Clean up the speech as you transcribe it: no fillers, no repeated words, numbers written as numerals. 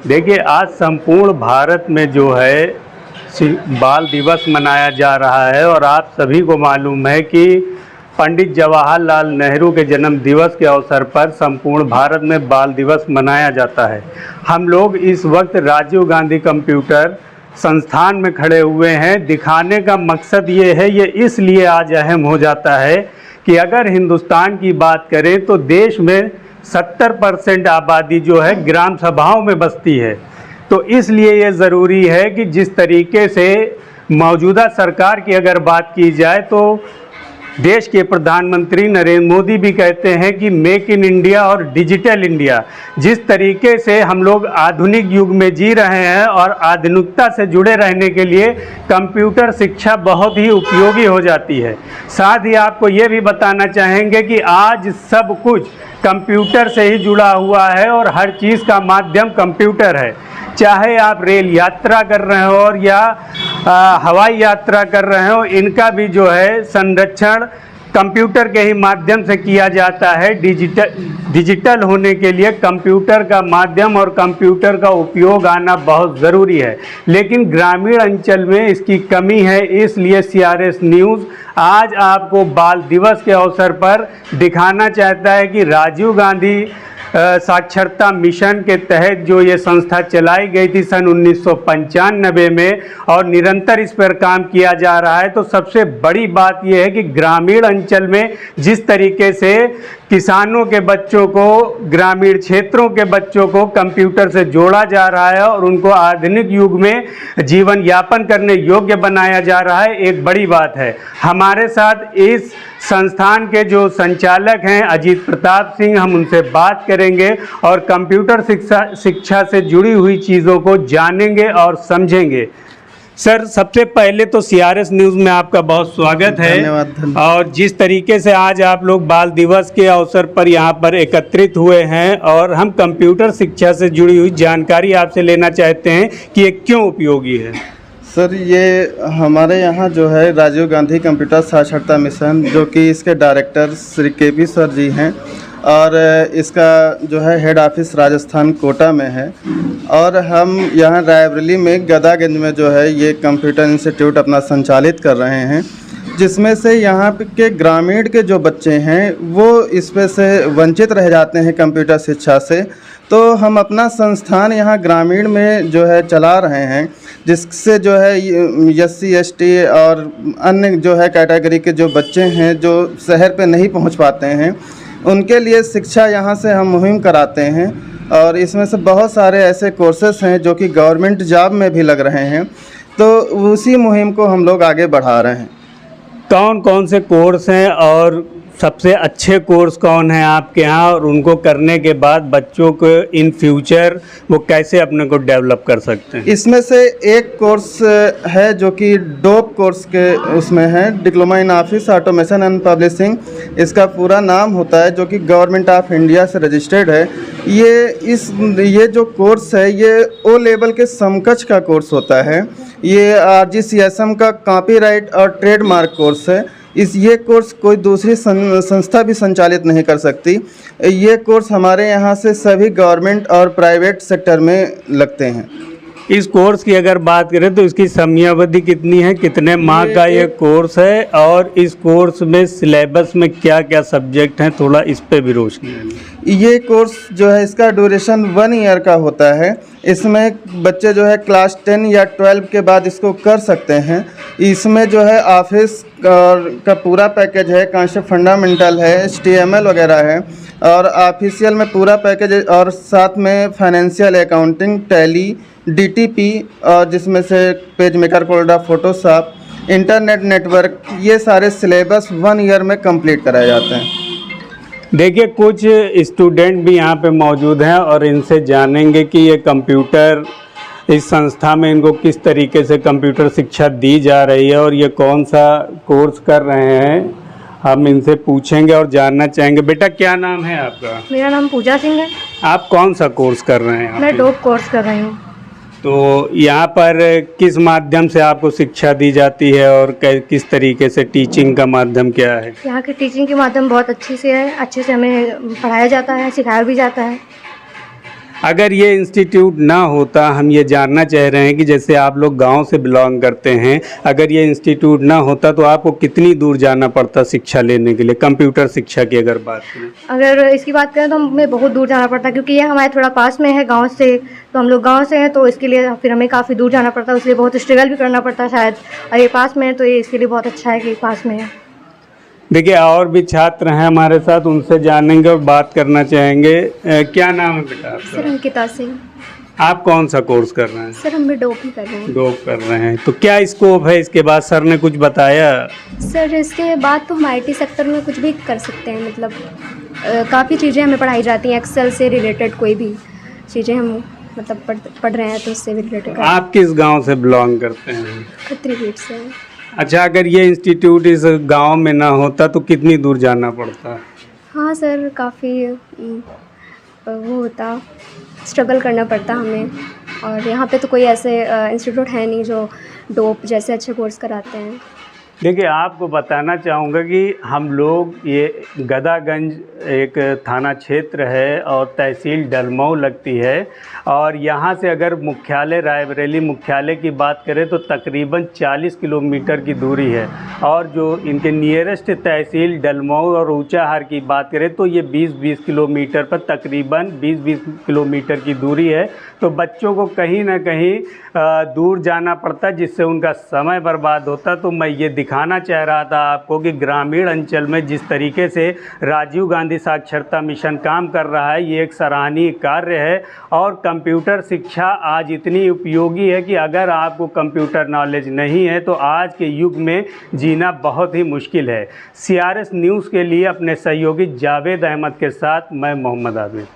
देखिए, आज संपूर्ण भारत में जो है बाल दिवस मनाया जा रहा है और आप सभी को मालूम है कि पंडित जवाहरलाल नेहरू के जन्म दिवस के अवसर पर संपूर्ण भारत में बाल दिवस मनाया जाता है। हम लोग इस वक्त राजीव गांधी कंप्यूटर संस्थान में खड़े हुए हैं। दिखाने का मकसद ये है, ये इसलिए आज अहम हो जाता है कि अगर हिंदुस्तान की बात करें तो देश में 70% आबादी जो है ग्राम सभाओं में बसती है। तो इसलिए ये ज़रूरी है कि जिस तरीके से मौजूदा सरकार की अगर बात की जाए तो देश के प्रधानमंत्री नरेंद्र मोदी भी कहते हैं कि मेक इन इंडिया और डिजिटल इंडिया, जिस तरीके से हम लोग आधुनिक युग में जी रहे हैं और आधुनिकता से जुड़े रहने के लिए कंप्यूटर शिक्षा बहुत ही उपयोगी हो जाती है। साथ ही आपको ये भी बताना चाहेंगे कि आज सब कुछ कंप्यूटर से ही जुड़ा हुआ है और हर चीज़ का माध्यम कंप्यूटर है। चाहे आप रेल यात्रा कर रहे हो और या हवाई यात्रा कर रहे हो, इनका भी जो है संरक्षण कंप्यूटर के ही माध्यम से किया जाता है। डिजिटल होने के लिए कंप्यूटर का माध्यम और कंप्यूटर का उपयोग आना बहुत ज़रूरी है, लेकिन ग्रामीण अंचल में इसकी कमी है। इसलिए CRS न्यूज़ आज आपको बाल दिवस के अवसर पर दिखाना चाहता है कि राजीव गांधी साक्षरता मिशन के तहत जो ये संस्था चलाई गई थी सन 1995 में और निरंतर इस पर काम किया जा रहा है। तो सबसे बड़ी बात यह है कि ग्रामीण अंचल में जिस तरीके से किसानों के बच्चों को, ग्रामीण क्षेत्रों के बच्चों को कंप्यूटर से जोड़ा जा रहा है और उनको आधुनिक युग में जीवन यापन करने योग्य बनाया जा रहा है, एक बड़ी बात है। हमारे साथ इस संस्थान के जो संचालक हैं अजीत प्रताप सिंह, हम उनसे बात करेंगे और कंप्यूटर शिक्षा से जुड़ी हुई चीज़ों को जानेंगे और समझेंगे। सर, सबसे पहले तो CRS न्यूज़ में आपका बहुत स्वागत है। धन्यवाद। और जिस तरीके से आज आप लोग बाल दिवस के अवसर पर यहाँ पर एकत्रित हुए हैं और हम कंप्यूटर शिक्षा से जुड़ी हुई जानकारी आपसे लेना चाहते हैं कि ये क्यों उपयोगी है। सर, ये हमारे यहाँ जो है राजीव गांधी कंप्यूटर साक्षरता मिशन, जो कि इसके डायरेक्टर श्री KP सर जी हैं और इसका जो है हेड ऑफिस राजस्थान कोटा में है। और हम यहाँ रायबरेली में गदागंज में जो है ये कंप्यूटर इंस्टीट्यूट अपना संचालित कर रहे हैं, जिसमें से यहाँ के ग्रामीण के जो बच्चे हैं वो इसमें से वंचित रह जाते हैं कंप्यूटर शिक्षा से। तो हम अपना संस्थान यहाँ ग्रामीण में जो है चला रहे हैं, जिससे जो है SC ST और अन्य जो है कैटेगरी के जो बच्चे हैं जो शहर पे नहीं पहुँच पाते हैं, उनके लिए शिक्षा यहाँ से हम मुहिम कराते हैं। और इसमें से बहुत सारे ऐसे कोर्सेस हैं जो कि गवर्नमेंट जॉब में भी लग रहे हैं, तो उसी मुहिम को हम लोग आगे बढ़ा रहे हैं। कौन कौन से कोर्स हैं और सबसे अच्छे कोर्स कौन है आपके यहाँ, और उनको करने के बाद बच्चों को इन फ्यूचर वो कैसे अपने को डेवलप कर सकते हैं? इसमें से एक कोर्स है जो कि डोप कोर्स के उसमें है, diploma in office automation and publishing इसका पूरा नाम होता है, जो कि गवर्नमेंट ऑफ इंडिया से रजिस्टर्ड है। ये जो कोर्स है ये O लेवल के समकक्ष का कोर्स होता है। ये RGCSM का कॉपीराइट और ट्रेडमार्क कोर्स है। ये कोर्स कोई दूसरी संस्था भी संचालित नहीं कर सकती। ये कोर्स हमारे यहाँ से सभी गवर्नमेंट और प्राइवेट सेक्टर में लगते हैं। इस कोर्स की अगर बात करें तो इसकी समयावधि कितनी है, कितने माह का ये कोर्स है, और इस कोर्स में सिलेबस में क्या क्या सब्जेक्ट हैं, थोड़ा इस पे भी रोशनी है। ये कोर्स जो है इसका ड्यूरेशन 1 ईयर का होता है। इसमें बच्चे जो है क्लास 10 या 12 के बाद इसको कर सकते हैं। इसमें जो है ऑफिस का पूरा पैकेज है, कॉन्सेप्ट फंडामेंटल है, HTML वगैरह है, और ऑफिशियल में पूरा पैकेज है, और साथ में फाइनेंशियल अकाउंटिंग, टैली, DTP, और जिसमें से पेज मेकर, कोल्डा, फोटोशॉप, इंटरनेट नेटवर्क, ये सारे सिलेबस 1 ईयर में कंप्लीट कराए जाते हैं। देखिए, कुछ स्टूडेंट भी यहाँ पे मौजूद हैं और इनसे जानेंगे कि ये कंप्यूटर इस संस्था में इनको किस तरीके से कंप्यूटर शिक्षा दी जा रही है और ये कौन सा कोर्स कर रहे हैं, हम इनसे पूछेंगे और जानना चाहेंगे। बेटा, क्या नाम है आपका? मेरा नाम पूजा सिंह है। आप कौन सा कोर्स कर रहे हैं? मैं डोप कोर्स कर रही हूँ। तो यहाँ पर किस माध्यम से आपको शिक्षा दी जाती है और किस तरीके से टीचिंग का माध्यम क्या है? यहाँ की टीचिंग के माध्यम बहुत अच्छी से है, अच्छे से हमें पढ़ाया जाता है, सिखाया भी जाता है। अगर ये इंस्टीट्यूट ना होता, हम ये जानना चाह रहे हैं कि जैसे आप लोग गांव से बिलोंग करते हैं, अगर ये इंस्टीट्यूट ना होता तो आपको कितनी दूर जाना पड़ता शिक्षा लेने के लिए, कंप्यूटर शिक्षा की अगर बात करें? अगर इसकी बात करें तो हमें बहुत दूर जाना पड़ता, क्योंकि ये हमारे थोड़ा पास में है गांव से, तो हम लोग गांव से हैं, तो इसके लिए फिर हमें काफ़ी दूर जाना पड़ता, इसलिए बहुत स्ट्रगल भी करना पड़ता शायद। और ये पास में है तो ये इसके लिए बहुत अच्छा है कि पास में है। देखिए, और भी छात्र हैं हमारे साथ, उनसे जानेंगे और बात करना चाहेंगे। क्या नाम है बेटा आपका? सर अंकिता सिंह। आप कौन सा कोर्स कर रहे हैं? सर हम भी डॉप ही कर रहे हैं। डॉप कर रहे हैं, तो क्या स्कोप है इसके बाद? सर ने कुछ बताया? सर इसके बाद तो हम IT सेक्टर में कुछ भी कर सकते हैं, मतलब काफ़ी चीज़ें हमें पढ़ाई जाती हैं, एक्सेल से रिलेटेड कोई भी चीज़ें हम मतलब पढ़ रहे हैं, तो उससे भी रिलेटेड। आप किस गांव से बिलोंग करते हैं? खत्री बीट से। अच्छा, अगर ये इंस्टीट्यूट इस गांव में ना होता तो कितनी दूर जाना पड़ता? हाँ सर, काफ़ी वो होता, स्ट्रगल करना पड़ता हमें। और यहाँ पे तो कोई ऐसे इंस्टीट्यूट है नहीं जो डोप जैसे अच्छे कोर्स कराते हैं। देखिए, आपको बताना चाहूँगा कि हम लोग ये गदागंज एक थाना क्षेत्र है और तहसील डलमऊ लगती है, और यहाँ से अगर मुख्यालय रायबरेली मुख्यालय की बात करें तो तकरीबन 40 किलोमीटर की दूरी है, और जो इनके नियरेस्ट तहसील डलमऊ और ऊंचाहार की बात करें तो ये 20-20 किलोमीटर पर तकरीबन 20-20 किलोमीटर की दूरी है। तो बच्चों को कहीं ना कहीं दूर जाना पड़ता, जिससे उनका समय बर्बाद होता। तो मैं ये दिखाना चाह रहा था आपको कि ग्रामीण अंचल में जिस तरीके से राजीव गांधी साक्षरता मिशन काम कर रहा है, ये एक सराहनीय कार्य है। और कंप्यूटर शिक्षा आज इतनी उपयोगी है कि अगर आपको कंप्यूटर नॉलेज नहीं है तो आज के युग में जीना बहुत ही मुश्किल है। CRS न्यूज़ के लिए अपने सहयोगी जावेद अहमद के साथ मैं मोहम्मद आबिद।